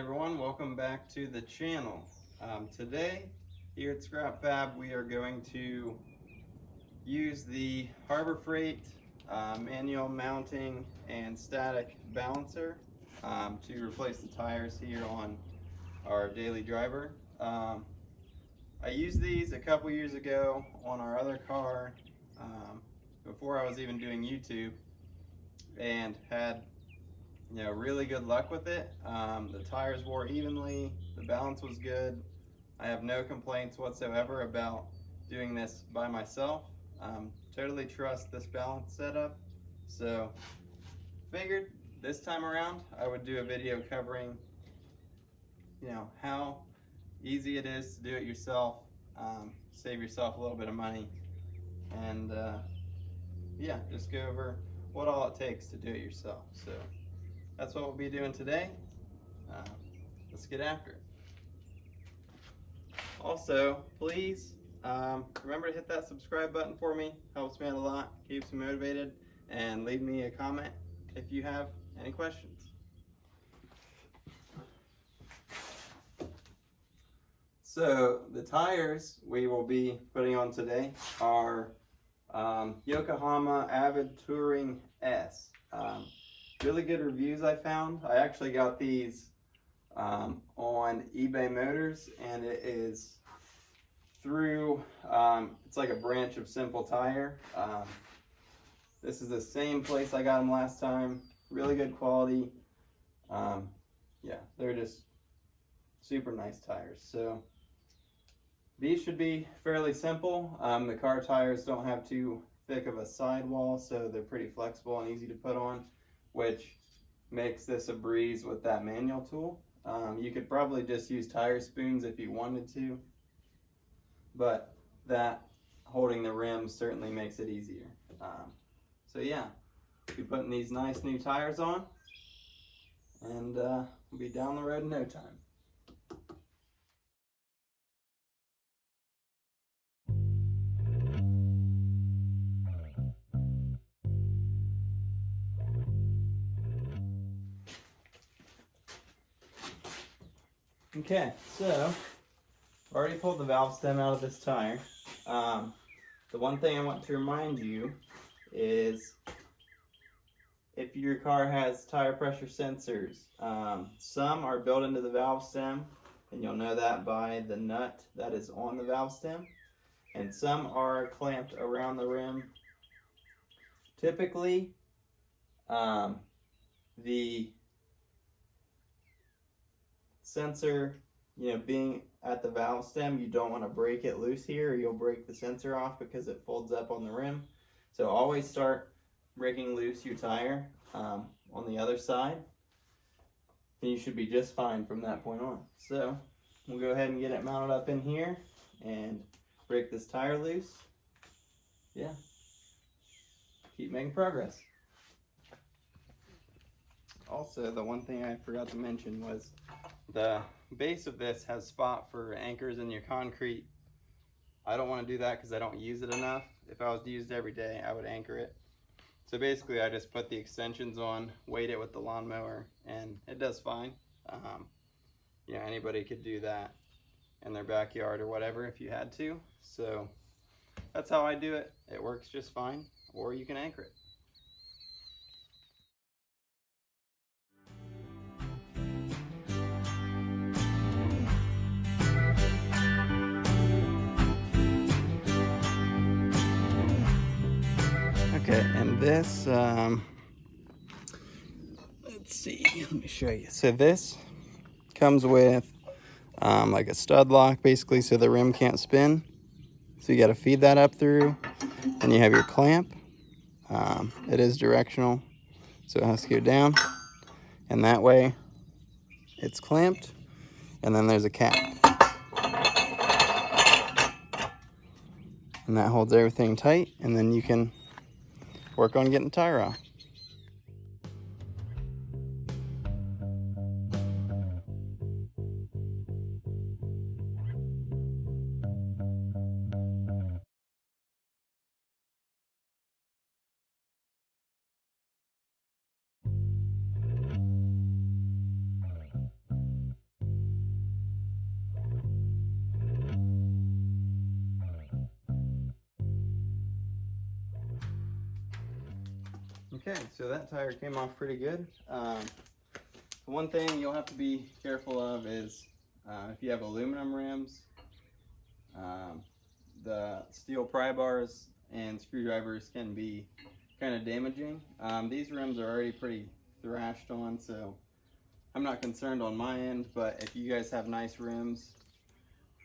everyone, welcome back to the channel. Today here at Scrap Fab we are going to use the Harbor Freight manual mounting and static balancer to replace the tires here on our daily driver. I used these a couple years ago on our other car before I was even doing YouTube, and had really good luck with it. The tires wore evenly, the balance was good. I have no complaints whatsoever about doing this by myself. Totally trust this balance setup. So figured this time around I would do a video covering how easy it is to do it yourself, save yourself a little bit of money, and yeah, just go over what all it takes to do it yourself. So that's what we'll be doing today. Let's get after it. Also, please remember to hit that subscribe button for me. Helps me out a lot, keeps me motivated, and leave me a comment if you have any questions. So the tires we will be putting on today are Yokohama Avid Touring S. Really good reviews I found. I actually got these on eBay Motors, and it is through, it's like a branch of Simple Tire. This is the same place I got them last time. Really good quality. Yeah, they're just super nice tires. So these should be fairly simple. The car tires don't have too thick of a sidewall, so they're pretty flexible and easy to put on, which makes this a breeze with that manual tool. You could probably just use tire spoons if you wanted to, but that holding the rim certainly makes it easier. So yeah, we'll be putting these nice new tires on, and we'll be down the road in no time. Okay, so I've already pulled the valve stem out of this tire. The one thing I want to remind you is if your car has tire pressure sensors, some are built into the valve stem, and you'll know that by the nut that is on the valve stem, and some are clamped around the rim. Typically, the sensor, being at the valve stem, you don't want to break it loose here or you'll break the sensor off because it folds up on the rim. So always start breaking loose your tire on the other side, and you should be just fine from that point on. So we'll go ahead and get it mounted up in here and break this tire loose. Yeah, keep making progress. Also, the one thing I forgot to mention was the base of this has spot for anchors in your concrete. I don't want to do that because I don't use it enough. If I was to use it every day, I would anchor it. So basically I just put the extensions on, weight it with the lawnmower, and it does fine. Anybody could do that in their backyard or whatever if you had to. So that's how I do it. It works just fine, or you can anchor it. Okay, and this, let's see, let me show you. So this comes with like a stud lock, basically, so the rim can't spin. So you got to feed that up through, and you have your clamp. It is directional, so it has to go down, and that way it's clamped, and then there's a cap. And that holds everything tight, and then you can work on getting the tire off. Okay, so that tire came off pretty good. One thing you'll have to be careful of is if you have aluminum rims, the steel pry bars and screwdrivers can be kind of damaging. These rims are already pretty thrashed on, so I'm not concerned on my end, but if you guys have nice rims,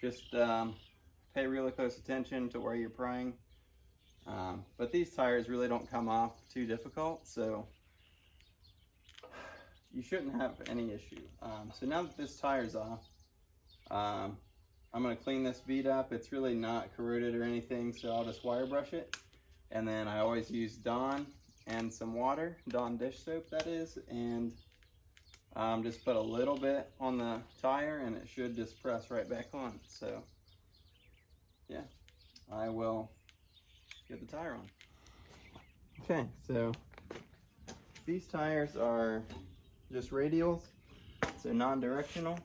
just pay really close attention to where you're prying. But these tires really don't come off too difficult, so you shouldn't have any issue. So now that this tire's off, I'm going to clean this bead up. It's really not corroded or anything, so I'll just wire brush it. And then I always use Dawn and some water, Dawn dish soap that is, and just put a little bit on the tire and it should just press right back on. So yeah, I will get the tire on. Okay, so these tires are just radials, so non-directional.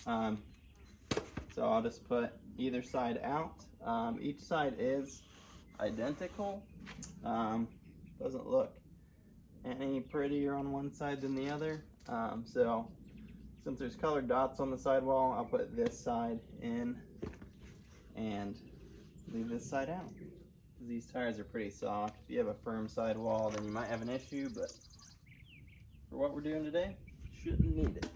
So I'll just put either side out. Each side is identical. Doesn't look any prettier on one side than the other. So since there's colored dots on the sidewall, I'll put this side in and leave this side out. These tires are pretty soft. If you have a firm sidewall, then you might have an issue, but for what we're doing today, shouldn't need it.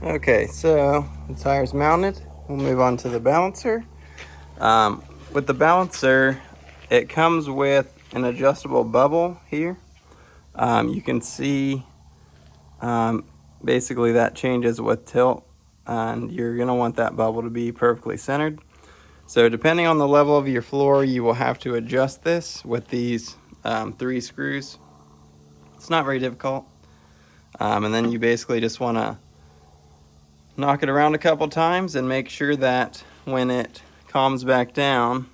Okay, so the tire's mounted. We'll move on to the balancer. With the balancer, it comes with an adjustable bubble here. You can see basically that changes with tilt, and you're going to want that bubble to be perfectly centered. So depending on the level of your floor, you will have to adjust this with these 3 screws. It's not very difficult. And then you basically just want to knock it around a couple times and make sure that when it calms back down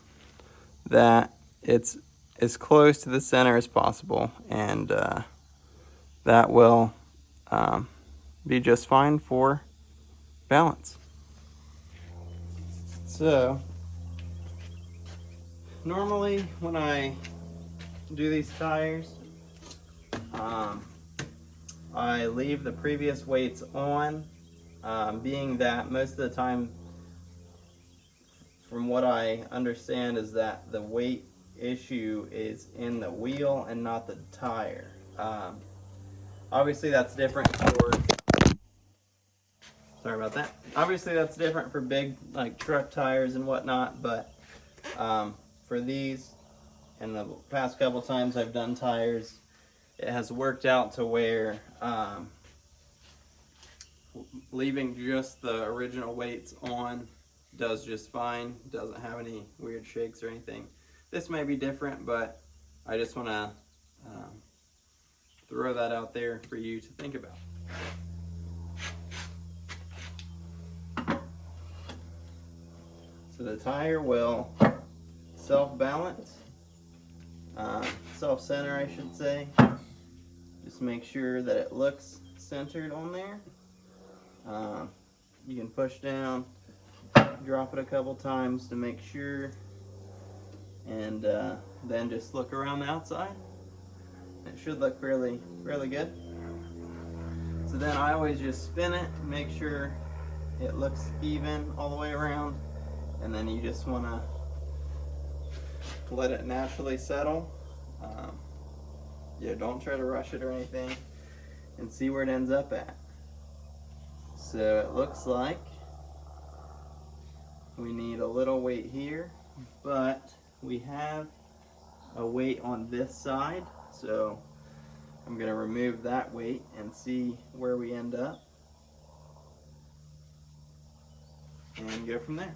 that it's as close to the center as possible, and that will be just fine for balance. So normally when I do these tires, I leave the previous weights on, being that most of the time, from what I understand, is that the weight issue is in the wheel and not the tire. Obviously that's different for, sorry about that. Obviously that's different for big like truck tires and whatnot, but for these and the past couple times I've done tires, it has worked out to where leaving just the original weights on does just fine. Doesn't have any weird shakes or anything. This may be different, but I just want to throw that out there for you to think about. So the tire will self-balance, self-center I should say. Just make sure that it looks centered on there. You can push down, drop it a couple times to make sure, and then just look around the outside. It should look really good. So then I always just spin it, make sure it looks even all the way around, and then you just want to let it naturally settle. Yeah, don't try to rush it or anything, and see where it ends up at. So it looks like we need a little weight here, but we have a weight on this side, so I'm going to remove that weight and see where we end up and go from there.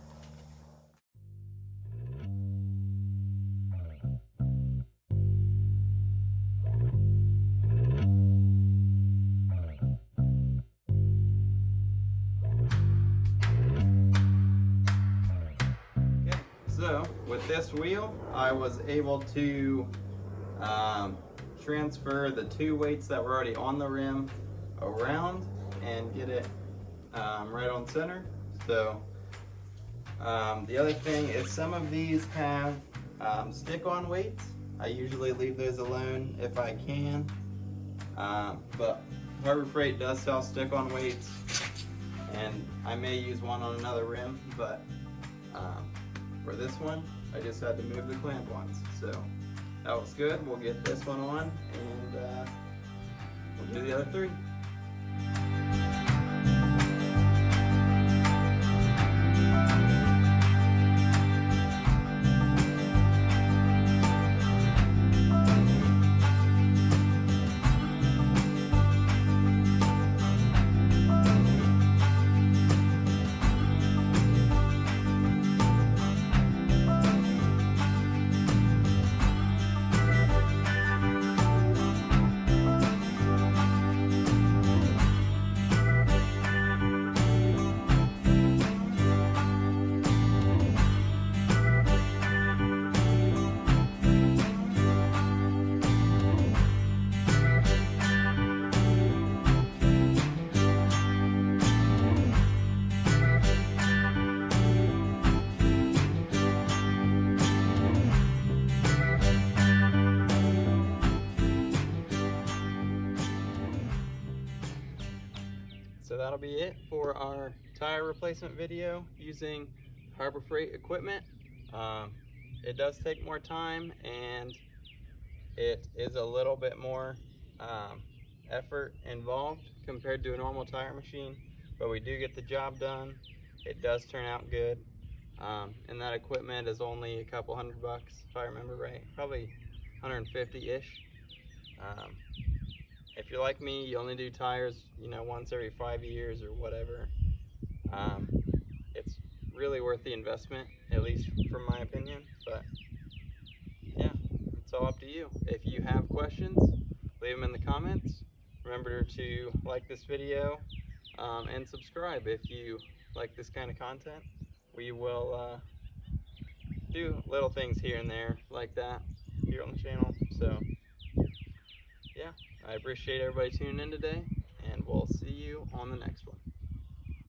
So with this wheel, I was able to transfer the 2 weights that were already on the rim around and get it right on center. So the other thing is some of these have stick-on weights. I usually leave those alone if I can, but Harbor Freight does sell stick-on weights, and I may use one on another rim, but for this one, I just had to move the clamp once. So that was good. We'll get this one on, and we'll do the other 3. So that'll be it for our tire replacement video using Harbor Freight equipment. It does take more time, and it is a little bit more effort involved compared to a normal tire machine, but we do get the job done. It does turn out good, and that equipment is only a couple $100 if I remember right, probably 150-ish. If you're like me, you only do tires, once every 5 years or whatever. It's really worth the investment, at least from my opinion. But yeah, it's all up to you. If you have questions, leave them in the comments. Remember to like this video and subscribe if you like this kind of content. We will do little things here and there like that here on the channel. So yeah, I appreciate everybody tuning in today, and we'll see you on the next one.